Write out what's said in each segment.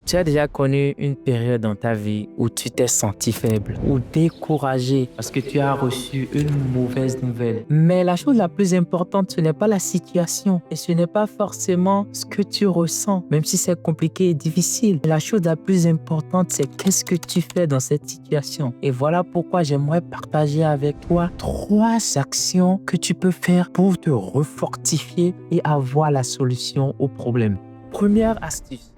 Tu as déjà connu une période dans ta vie où tu t'es senti faible ou découragé parce que tu as reçu une mauvaise nouvelle. Mais la chose la plus importante, ce n'est pas la situation et ce n'est pas forcément ce que tu ressens, même si c'est compliqué et difficile. La chose la plus importante, c'est qu'est-ce que tu fais dans cette situation. Et voilà pourquoi j'aimerais partager avec toi 3 actions que tu peux faire pour te refortifier et avoir la solution au problème. Première astuce.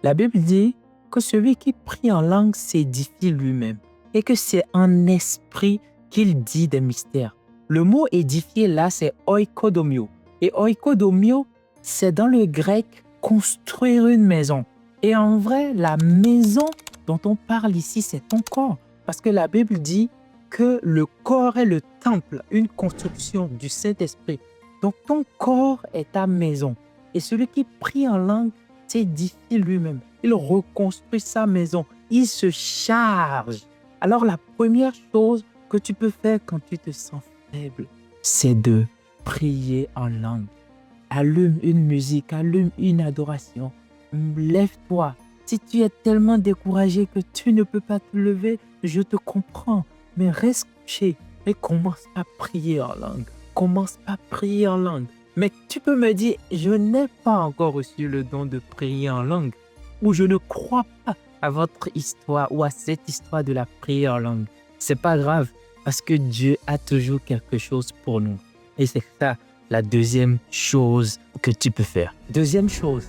La Bible dit que celui qui prie en langue s'édifie lui-même et que c'est en esprit qu'il dit des mystères. Le mot édifier là, c'est oikodomio. Et oikodomio, c'est dans le grec construire une maison. Et en vrai, la maison dont on parle ici, c'est ton corps. Parce que la Bible dit que le corps est le temple, une construction du Saint-Esprit. Donc ton corps est ta maison. Et celui qui prie en langue s'édifie lui-même. Il reconstruit sa maison. Il se charge. Alors la première chose que tu peux faire quand tu te sens faible, c'est de prier en langue. Allume une musique, allume une adoration. Lève-toi. Si tu es tellement découragé que tu ne peux pas te lever, je te comprends. Mais reste couché et commence à prier en langue. Commence à prier en langue. Mais tu peux me dire, je n'ai pas encore reçu le don de prier en langue ou je ne crois pas à votre histoire ou à cette histoire de la prière en langue. C'est pas grave parce que Dieu a toujours quelque chose pour nous. Et c'est ça la deuxième chose que tu peux faire. Deuxième chose,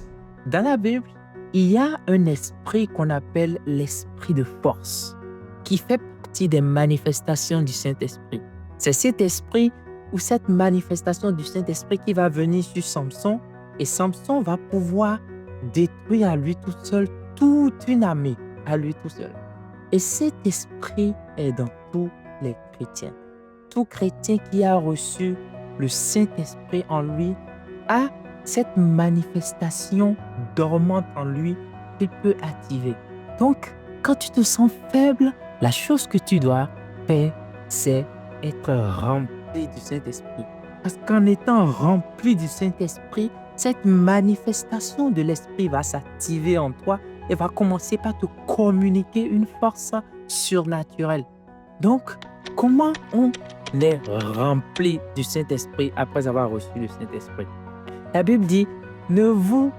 dans la Bible, il y a un esprit qu'on appelle l'esprit de force qui fait partie des manifestations du Saint-Esprit. C'est cet esprit ou cette manifestation du Saint-Esprit qui va venir sur Samson et Samson va pouvoir détruire à lui tout seul toute une armée, à lui tout seul. Et cet esprit est dans tous les chrétiens. Tout chrétien qui a reçu le Saint-Esprit en lui a cette manifestation dormante en lui qu'il peut activer. Donc, quand tu te sens faible, la chose que tu dois faire, c'est être rempli du Saint-Esprit. Parce qu'en étant rempli du Saint-Esprit, cette manifestation de l'Esprit va s'activer en toi et va commencer par te communiquer une force surnaturelle. Donc, comment on est rempli du Saint-Esprit après avoir reçu le Saint-Esprit? La Bible dit, ne vous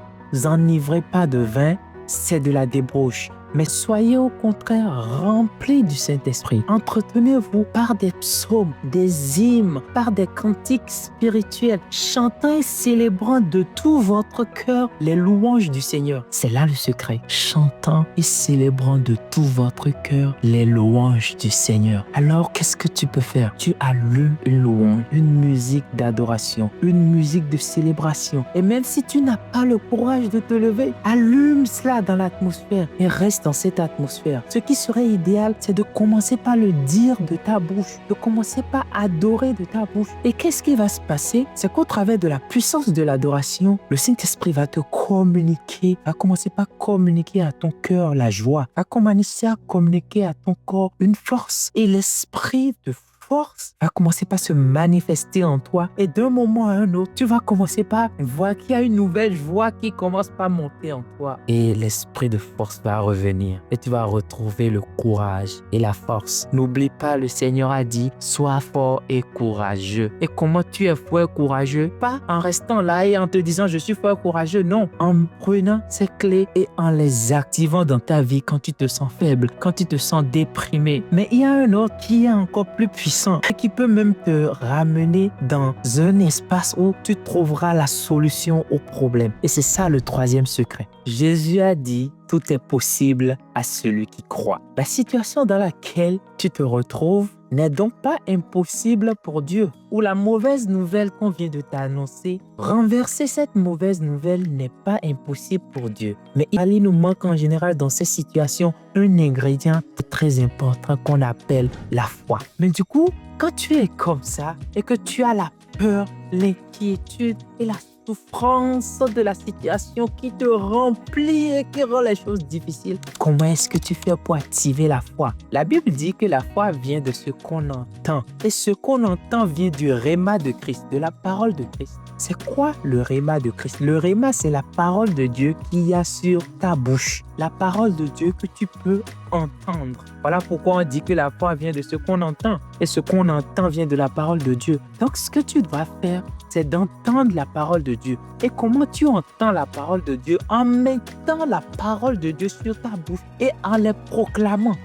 enivrez pas de vin, c'est de la débauche. Mais soyez au contraire remplis du Saint-Esprit. Entretenez-vous par des psaumes, des hymnes, par des cantiques spirituels, chantant et célébrant de tout votre cœur les louanges du Seigneur. C'est là le secret. Chantant et célébrant de tout votre cœur les louanges du Seigneur. Alors, qu'est-ce que tu peux faire? Tu allumes une louange, une musique d'adoration, une musique de célébration. Et même si tu n'as pas le courage de te lever, allume cela dans l'atmosphère et reste dans cette atmosphère. Ce qui serait idéal, c'est de commencer par le dire de ta bouche, de commencer par adorer de ta bouche. Et qu'est-ce qui va se passer? C'est qu'au travers de la puissance de l'adoration, le Saint-Esprit va te communiquer, va commencer par communiquer à ton cœur la joie, va commencer à communiquer à ton corps une force. Et l'esprit de force va commencer par se manifester en toi et d'un moment à un autre, tu vas commencer par voir qu'il y a une nouvelle joie qui commence par monter en toi et l'esprit de force va revenir et tu vas retrouver le courage et la force. N'oublie pas, le Seigneur a dit, sois fort et courageux. Et comment tu es fort et courageux? Pas en restant là et en te disant je suis fort et courageux, non. En prenant ces clés et en les activant dans ta vie quand tu te sens faible, quand tu te sens déprimé. Mais il y a un autre qui est encore plus puissant et qui peut même te ramener dans un espace où tu trouveras la solution au problème. Et c'est ça le troisième secret. Jésus a dit, tout est possible à celui qui croit. La situation dans laquelle tu te retrouves n'est donc pas impossible pour Dieu. Ou la mauvaise nouvelle qu'on vient de t'annoncer, renverser cette mauvaise nouvelle n'est pas impossible pour Dieu. Mais il nous manque en général dans ces situations un ingrédient très important qu'on appelle la foi. Mais du coup, quand tu es comme ça et que tu as la peur, l'inquiétude et la souffrance de la situation qui te remplit et qui rend les choses difficiles, comment est-ce que tu fais pour activer la foi? La Bible dit que la foi vient de ce qu'on entend. Et ce qu'on entend vient du réma de Christ, de la parole de Christ. C'est quoi le réma de Christ? Le réma, c'est la parole de Dieu qu'il y a sur ta bouche. La parole de Dieu que tu peux entendre. Voilà pourquoi on dit que la foi vient de ce qu'on entend. Et ce qu'on entend vient de la parole de Dieu. Donc, ce que tu dois faire, c'est d'entendre la parole de Dieu. Et comment tu entends la parole de Dieu? En mettant la parole de Dieu sur ta bouche et en les proclamant.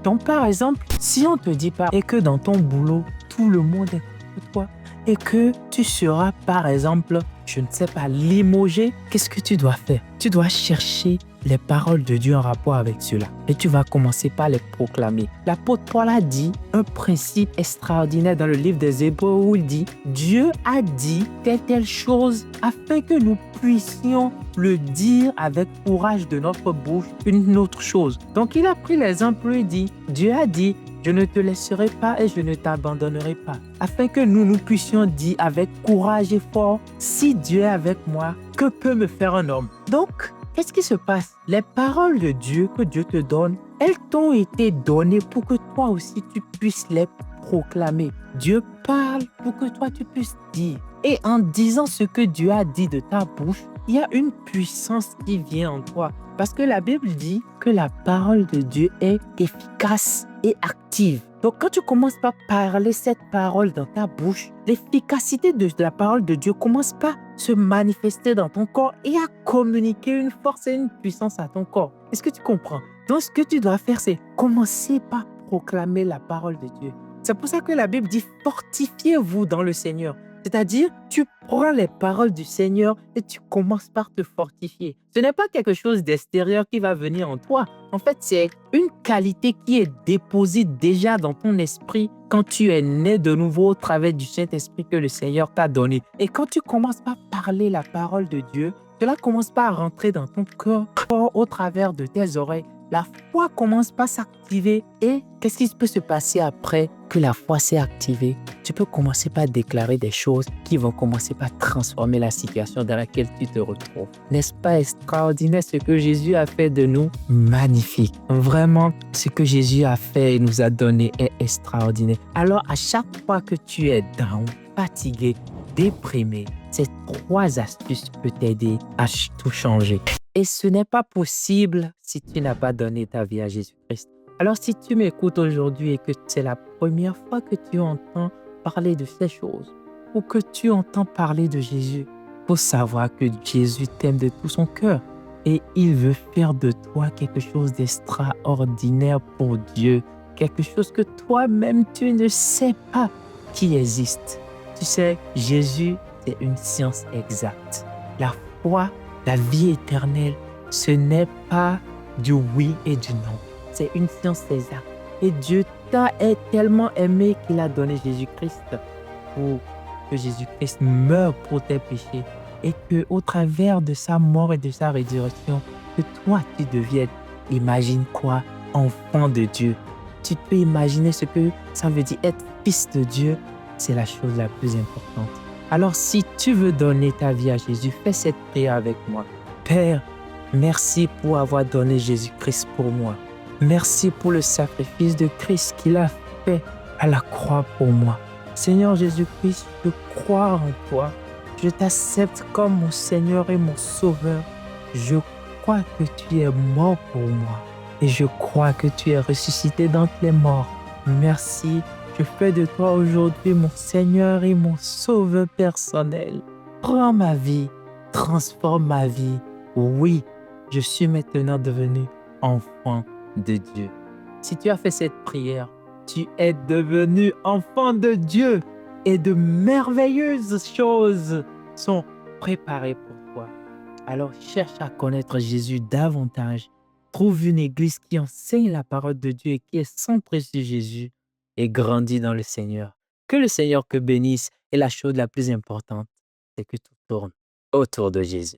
Donc, par exemple, si on te dit pas et que dans ton boulot, tout le monde est contre toi et que tu seras, par exemple, je ne sais pas, limogé, qu'est-ce que tu dois faire? Tu dois chercher les paroles de Dieu en rapport avec cela. Et tu vas commencer par les proclamer. L'apôtre Paul a dit un principe extraordinaire dans le livre des Hébreux où il dit « Dieu a dit telle chose afin que nous puissions le dire avec courage de notre bouche une autre chose. » Donc il a pris l'exemple où il dit « Dieu a dit je ne te laisserai pas et je ne t'abandonnerai pas. » Afin que nous puissions dire avec courage et fort, si Dieu est avec moi, que peut me faire un homme? Donc, qu'est-ce qui se passe? Les paroles de Dieu que Dieu te donne, elles t'ont été données pour que toi aussi tu puisses les proclamer. Dieu parle pour que toi tu puisses dire. Et en disant ce que Dieu a dit de ta bouche, il y a une puissance qui vient en toi. Parce que la Bible dit que la parole de Dieu est efficace et active. Donc, quand tu commences par parler cette parole dans ta bouche, l'efficacité de la parole de Dieu commence par se manifester dans ton corps et à communiquer une force et une puissance à ton corps. Est-ce que tu comprends? Donc, ce que tu dois faire, c'est commencer par proclamer la parole de Dieu. C'est pour ça que la Bible dit « Fortifiez-vous dans le Seigneur ». C'est-à-dire, tu prends les paroles du Seigneur et tu commences par te fortifier. Ce n'est pas quelque chose d'extérieur qui va venir en toi. En fait, c'est une qualité qui est déposée déjà dans ton esprit quand tu es né de nouveau au travers du Saint-Esprit que le Seigneur t'a donné. Et quand tu commences par parler la parole de Dieu, cela commence par rentrer dans ton cœur au travers de tes oreilles. La foi commence par s'activer et qu'est-ce qui peut se passer après que la foi s'est activée? Tu peux commencer par déclarer des choses qui vont commencer par transformer la situation dans laquelle tu te retrouves. N'est-ce pas extraordinaire ce que Jésus a fait de nous? Magnifique. Vraiment, ce que Jésus a fait et nous a donné est extraordinaire. Alors, à chaque fois que tu es down, fatigué, déprimé, ces 3 astuces peuvent t'aider à tout changer. Et ce n'est pas possible si tu n'as pas donné ta vie à Jésus-Christ. Alors, si tu m'écoutes aujourd'hui et que c'est la première fois que tu entends parler de ces choses ou que tu entends parler de Jésus, il faut savoir que Jésus t'aime de tout son cœur et il veut faire de toi quelque chose d'extraordinaire pour Dieu, quelque chose que toi-même tu ne sais pas qui existe. Tu sais, Jésus, c'est une science exacte. La foi, la vie éternelle, ce n'est pas du oui et du non. C'est une science exacte. Et Dieu t'a tellement aimé qu'il a donné Jésus-Christ pour que Jésus-Christ meure pour tes péchés et qu'au travers de sa mort et de sa résurrection, que toi, tu deviennes, imagine quoi, enfant de Dieu. Tu peux imaginer ce que ça veut dire être fils de Dieu. C'est la chose la plus importante. Alors, si tu veux donner ta vie à Jésus, fais cette prière avec moi. Père, merci pour avoir donné Jésus-Christ pour moi. Merci pour le sacrifice de Christ qu'il a fait à la croix pour moi. Seigneur Jésus-Christ, je crois en toi. Je t'accepte comme mon Seigneur et mon Sauveur. Je crois que tu es mort pour moi. Et je crois que tu es ressuscité d'entre les morts. Merci. Je fais de toi aujourd'hui mon Seigneur et mon Sauveur personnel. Prends ma vie, transforme ma vie. Oui, je suis maintenant devenu enfant de Dieu. Si tu as fait cette prière, tu es devenu enfant de Dieu et de merveilleuses choses sont préparées pour toi. Alors cherche à connaître Jésus davantage. Trouve une église qui enseigne la parole de Dieu et qui est centrée sur Jésus et grandis dans le Seigneur. Que le Seigneur te bénisse et la chose la plus importante, c'est que tout tourne autour de Jésus.